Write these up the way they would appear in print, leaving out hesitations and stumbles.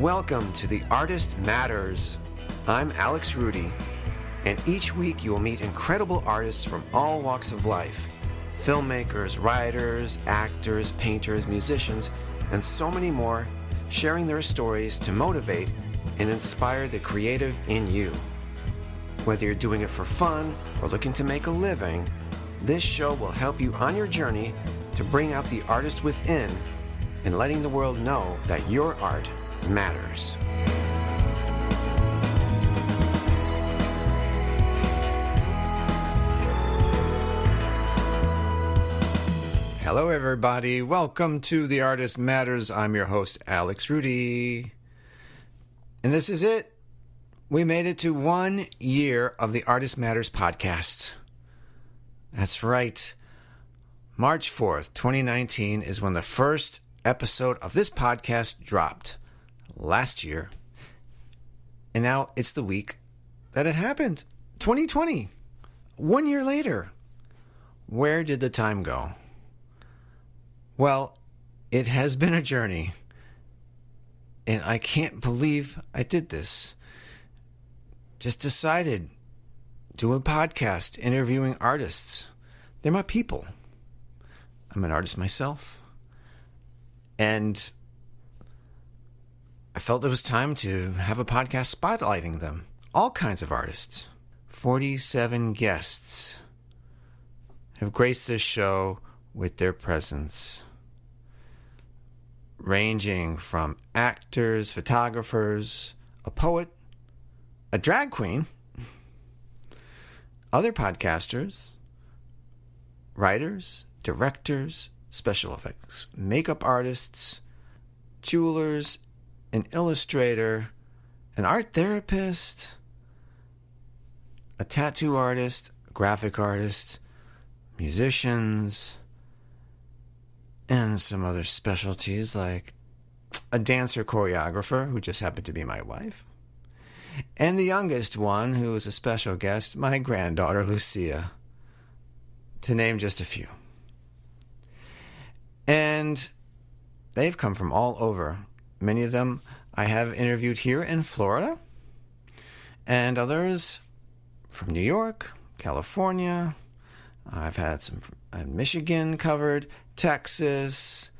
Welcome to The Artist Matters. I'm Alex Rudy, and each week you will meet incredible artists from all walks of life. Filmmakers, writers, actors, painters, musicians, and so many more, sharing their stories to motivate and inspire the creative in you. Whether you're doing it for fun or looking to make a living, this show will help you on your journey to bring out the artist within and letting the world know that your art matters. Hello, everybody. Welcome to The Artist Matters. I'm your host, Alex Rudy. And this is it. We made it to 1 year of the Artist Matters podcast. That's right. March 4th, 2019 is when the first episode of this podcast dropped last year. And now it's the week that it happened. 2020. 1 year later. Where did the time go? Well, it has been a journey. And I can't believe I did this. Just decided, do a podcast interviewing artists. They're my people. I'm an artist myself. And I felt it was time to have a podcast spotlighting them. All kinds of artists. 47 guests have graced this show with their presence. Ranging from actors, photographers, a poet, a drag queen, other podcasters, writers, directors, special effects, makeup artists, jewelers, an illustrator, an art therapist, a tattoo artist, a graphic artist, musicians, and some other specialties like a dancer choreographer who just happened to be my wife. And the youngest one, who is a special guest, my granddaughter, Lucia, to name just a few. And they've come from all over. Many of them I have interviewed here in Florida, and others from New York, California. I've had some Michigan covered, Texas,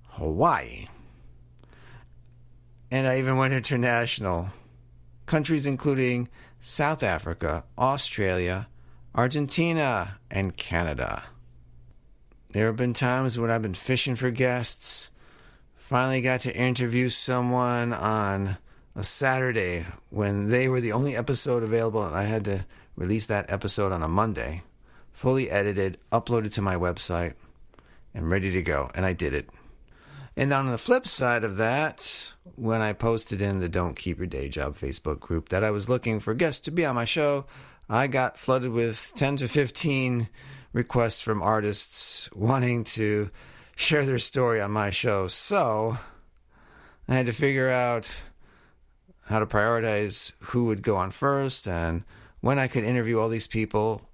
Hawaii. And I even went international. Countries including South Africa, Australia, Argentina, and Canada. There have been times when I've been fishing for guests. Finally got to interview someone on a Saturday when they were the only episode available, and I had to release that episode on a Monday. Fully edited, uploaded to my website, and ready to go. And I did it. And on the flip side of that, when I posted in the Don't Keep Your Day Job Facebook group that I was looking for guests to be on my show, I got flooded with 10 to 15 requests from artists wanting to share their story on my show. So I had to figure out how to prioritize who would go on first and when I could interview all these people,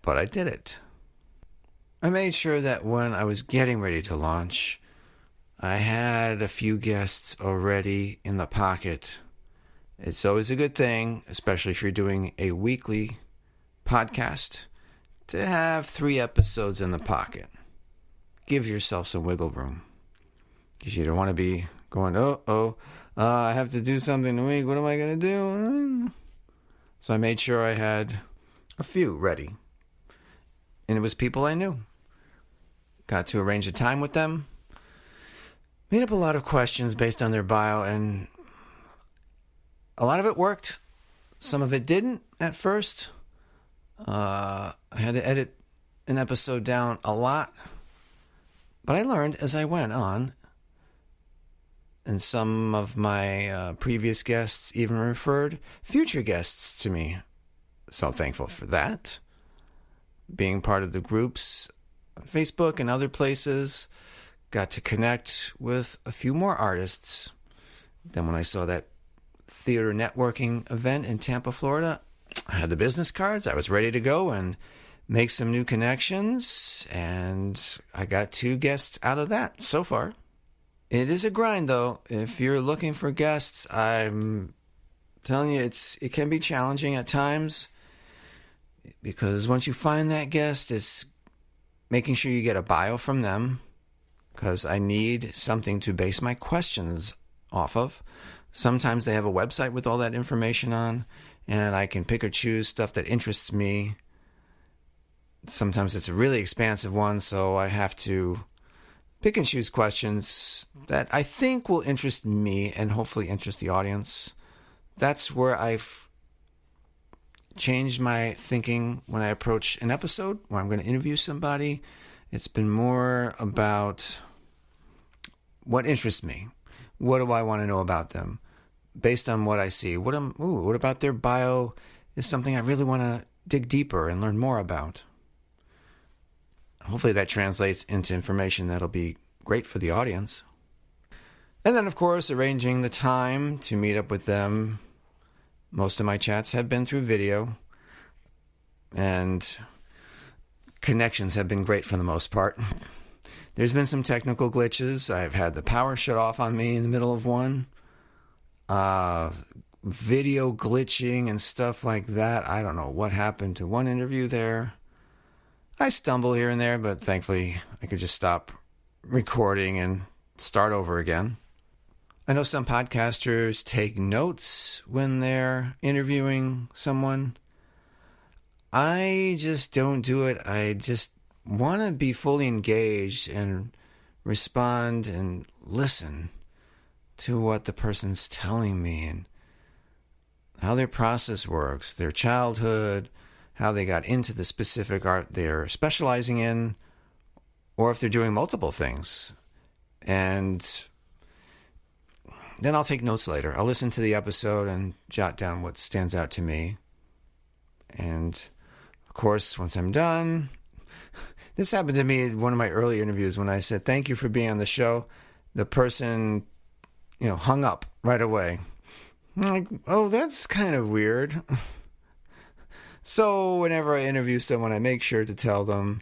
but I did it. I made sure that when I was getting ready to launch, I had a few guests already in the pocket. It's always a good thing, especially if you're doing a weekly podcast, to have 3 episodes in the pocket. Give yourself some wiggle room. Because you don't want to be going, I have to do something a week. What am I going to do? So I made sure I had a few ready. And it was people I knew. Got to arrange a time with them. Made up a lot of questions based on their bio, and a lot of it worked. Some of it didn't at first. I had to edit an episode down a lot. But I learned as I went on. And some of my previous guests even referred future guests to me. So thankful for that. Being part of the groups on Facebook and other places, got to connect with a few more artists. Then when I saw that theater networking event in Tampa, Florida, I had the business cards. I was ready to go and make some new connections. And I got 2 guests out of that so far. It is a grind, though. If you're looking for guests, I'm telling you, it can be challenging at times, because once you find that guest, it's making sure you get a bio from them, because I need something to base my questions off of. Sometimes they have a website with all that information on, and I can pick or choose stuff that interests me. Sometimes it's a really expansive one, so I have to pick and choose questions that I think will interest me and hopefully interest the audience. That's where I've changed my thinking when I approach an episode where I'm going to interview somebody. It's been more about what interests me. What do I want to know about them? Based on what I see. What about their bio is something I really want to dig deeper and learn more about. Hopefully that translates into information that'll be great for the audience. And then, of course, arranging the time to meet up with them. Most of my chats have been through video, and connections have been great for the most part. There's been some technical glitches. I've had the power shut off on me in the middle of one. Video glitching and stuff like that. I don't know what happened to one interview there. I stumble here and there, but thankfully I could just stop recording and start over again. I know some podcasters take notes when they're interviewing someone. I just don't do it. I just want to be fully engaged and respond and listen to what the person's telling me and how their process works, their childhood, how they got into the specific art they're specializing in, or if they're doing multiple things. And then I'll take notes later. I'll listen to the episode and jot down what stands out to me. And, of course, once I'm done, this happened to me in one of my early interviews when I said, "Thank you for being on the show." The person, hung up right away. I'm like, oh, that's kind of weird. So whenever I interview someone, I make sure to tell them,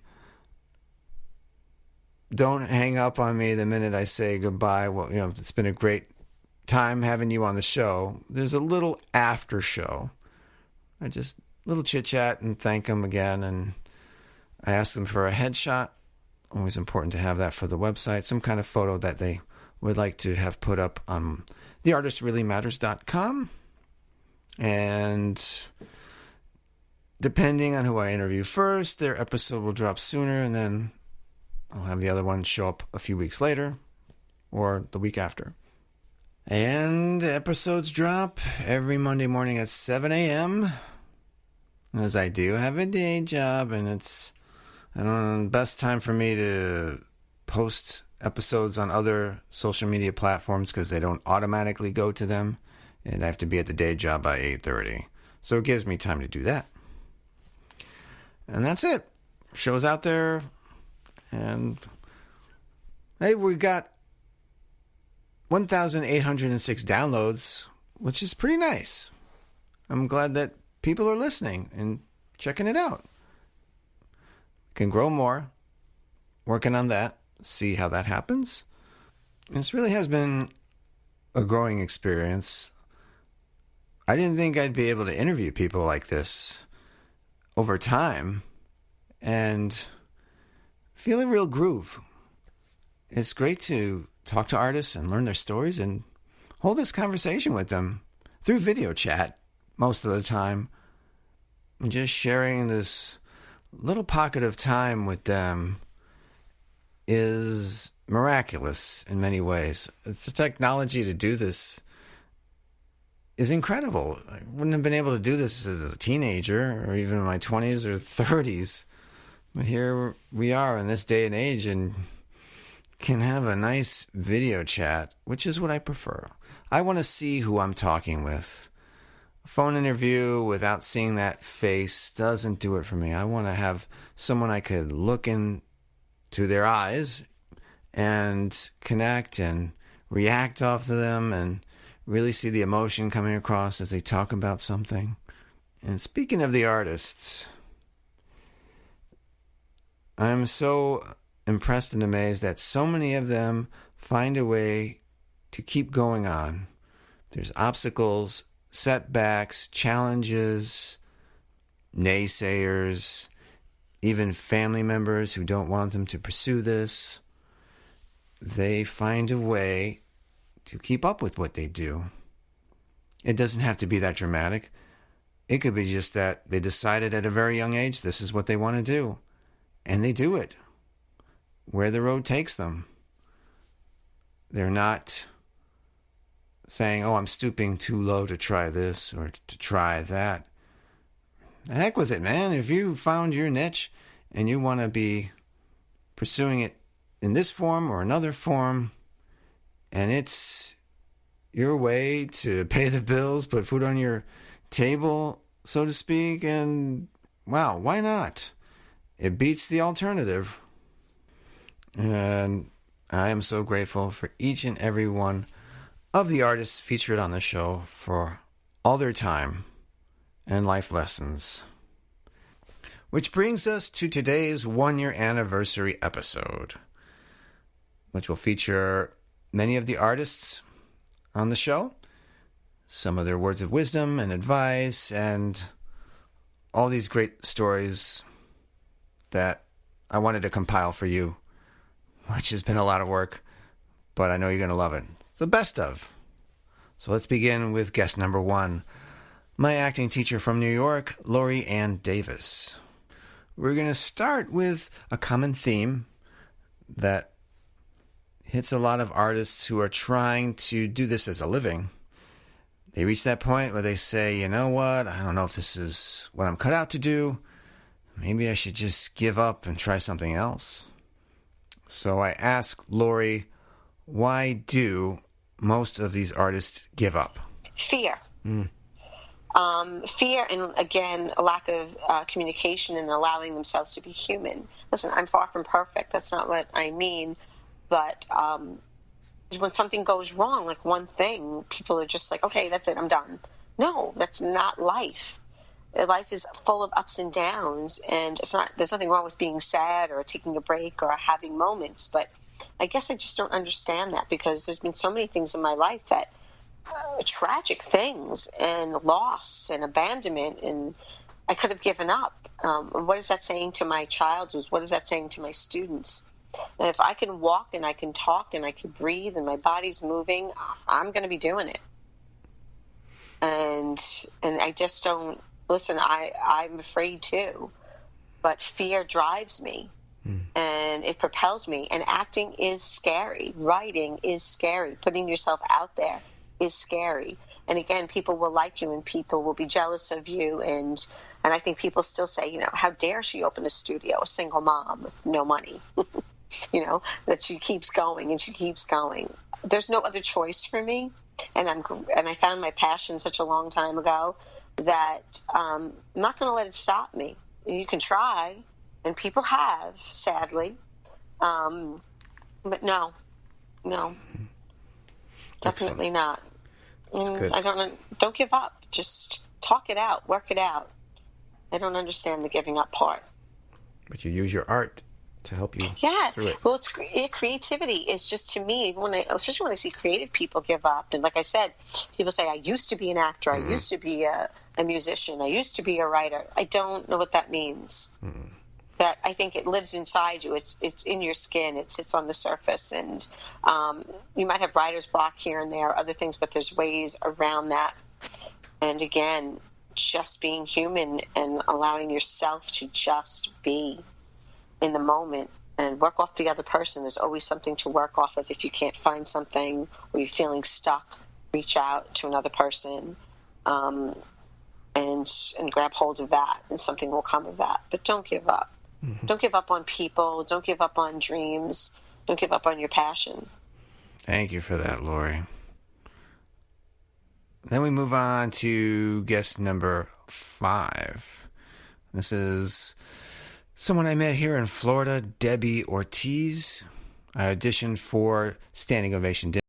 don't hang up on me the minute I say goodbye. Well, it's been a great time having you on the show. There's a little after show. I just little chit chat and thank them again. And I ask them for a headshot. Always important to have that for the website. Some kind of photo that they would like to have put up on theartistreallymatters.com. And depending on who I interview first, their episode will drop sooner, and then I'll have the other one show up a few weeks later or the week after. And episodes drop every Monday morning at 7 a.m. as I do have a day job, and it's the best time for me to post episodes on other social media platforms because they don't automatically go to them, and I have to be at the day job by 8:30. So it gives me time to do that. And that's it. Show's out there. And hey, we got 1,806 downloads, which is pretty nice. I'm glad that people are listening and checking it out. Can grow more. Working on that. See how that happens. And this really has been a growing experience. I didn't think I'd be able to interview people like this over time and feel a real groove. It's great to talk to artists and learn their stories and hold this conversation with them through video chat most of the time. And just sharing this little pocket of time with them is miraculous in many ways. It's the technology to do this is incredible. I wouldn't have been able to do this as a teenager or even in my 20s or 30s. But here we are in this day and age and can have a nice video chat, which is what I prefer. I want to see who I'm talking with. A phone interview without seeing that face doesn't do it for me. I want to have someone I could look into their eyes and connect and react off to them and really see the emotion coming across as they talk about something. And speaking of the artists, I'm so impressed and amazed that so many of them find a way to keep going on. There's obstacles, setbacks, challenges, naysayers, even family members who don't want them to pursue this. They find a way to keep up with what they do. It doesn't have to be that dramatic. It could be just that they decided at a very young age this is what they want to do. And they do it. Where the road takes them. They're not saying, oh, I'm stooping too low to try this or to try that. Heck with it, man. If you found your niche and you want to be pursuing it in this form or another form, and it's your way to pay the bills, put food on your table, so to speak, and wow, why not? It beats the alternative. And I am so grateful for each and every one of the artists featured on the show for all their time and life lessons. Which brings us to today's 1-year anniversary episode, which will feature many of the artists on the show, some of their words of wisdom and advice, and all these great stories that I wanted to compile for you, which has been a lot of work, but I know you're going to love it. It's the best of. So let's begin with guest number 1, my acting teacher from New York, Lori Ann Davis. We're going to start with a common theme that hits a lot of artists who are trying to do this as a living. They reach that point where they say, you know what, I don't know if this is what I'm cut out to do. Maybe I should just give up and try something else. So I asked Lori, why do most of these artists give up? Fear. Fear and, again, a lack of communication and allowing themselves to be human. Listen, I'm far from perfect. That's not what I mean. But when something goes wrong, like one thing, people are just like, okay, that's it, I'm done. No, that's not life. Life is full of ups and downs, and there's nothing wrong with being sad or taking a break or having moments. But I guess I just don't understand that, because there's been so many things in my life that tragic things and loss and abandonment, and I could have given up. What is that saying to my child? What is that saying to my students? And if I can walk and I can talk and I can breathe and my body's moving, I'm going to be doing it. And I just don't listen. I'm afraid too, but fear drives me, and it propels me. And acting is scary. Writing is scary. Putting yourself out there is scary. And again, people will like you and people will be jealous of you. And I think people still say, how dare she open a studio, a single mom with no money, that she keeps going and she keeps going. There's no other choice for me. And I found my passion such a long time ago that I'm not going to let it stop me. You can try, and people have, sadly. But no, definitely not. That's good. Don't give up. Just talk it out, work it out. I don't understand the giving up part. But you use your art to help you through it. Well, creativity is just, to me, especially when I see creative people give up. And like I said, people say, I used to be an actor. I used to be a musician. I used to be a writer. I don't know what that means. That I think it lives inside you. It's in your skin. It sits on the surface. And you might have writer's block here and there, other things, but there's ways around that. And again, just being human and allowing yourself to just be in the moment and work off the other person. There's always something to work off of. If you can't find something or you're feeling stuck, reach out to another person and grab hold of that, and something will come of that. But don't give up. Don't give up on people. Don't give up on dreams. Don't give up on your passion. Thank you for that, Lori. Then we move on to guest number 5. This is someone I met here in Florida, Debbie Ortiz. I auditioned for Standing Ovation Dinner.